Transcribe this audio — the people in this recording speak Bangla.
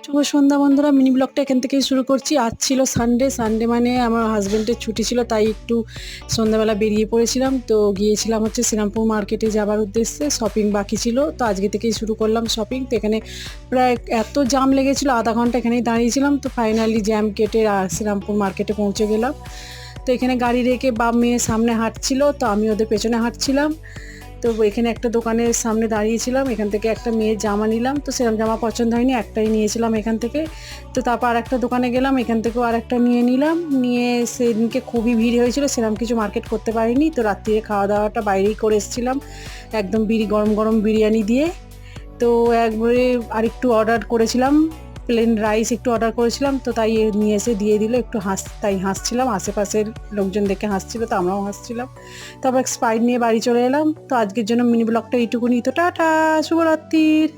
শুভ সন্ধ্যা বন্ধুরা, মিনি ব্লগটা এখান থেকেই শুরু করছি। আজ ছিল সানডে। সানডে মানে আমার হাজব্যান্ডের ছুটি ছিল, তাই একটু সন্ধ্যাবেলা বেরিয়ে পড়েছিলাম। তো গিয়েছিলাম হচ্ছে শ্রীরামপুর মার্কেটে যাবার উদ্দেশ্যে। শপিং বাকি ছিল, তো আজকে থেকেই শুরু করলাম শপিং। তো এখানে প্রায় এত জাম লেগেছিলো, আধা ঘন্টা এখানেই দাঁড়িয়েছিলাম। তো ফাইনালি জ্যাম কেটে শ্রীরামপুর মার্কেটে পৌঁছে গেলাম। তো এখানে গাড়ি রেখে বাপ মেয়ে সামনে হাঁটছিল, তো আমি ওদের পেছনে হাঁটছিলাম। তো এখানে একটা দোকানের সামনে দাঁড়িয়েছিলাম, এখান থেকে একটা মেয়ের জামা নিলাম। তো সেরকম জামা পছন্দ হয়নি, একটাই নিয়েছিলাম এখান থেকে। তো তারপর আর একটা দোকানে গেলাম, এখান থেকেও আর একটা নিয়ে নিলাম। নিয়ে সেদিনকে খুবই ভিড় হয়েছিল, সেরকম কিছু মার্কেট করতে পারিনি। তো রাত্রিরে খাওয়া দাওয়াটা বাইরেই করে এসেছিলাম, একদম গরম গরম বিরিয়ানি দিয়ে। তো একবারে আরেকটু অর্ডার করেছিলাম, প্লেন রাইস একটু অর্ডার করেছিলাম। তো তাই নিয়ে এসে দিয়ে দিল, একটু তাই হাসছিলাম। আশেপাশের লোকজন দেখে হাসছিল, তো আমরাও হাসছিলাম। তারপর স্প্রাইট নিয়ে বাড়ি চলে এলাম। তো আজকের জন্য মিনি ব্লগটা এইটুকুনি। তো টাটা, শুভরাত্রির।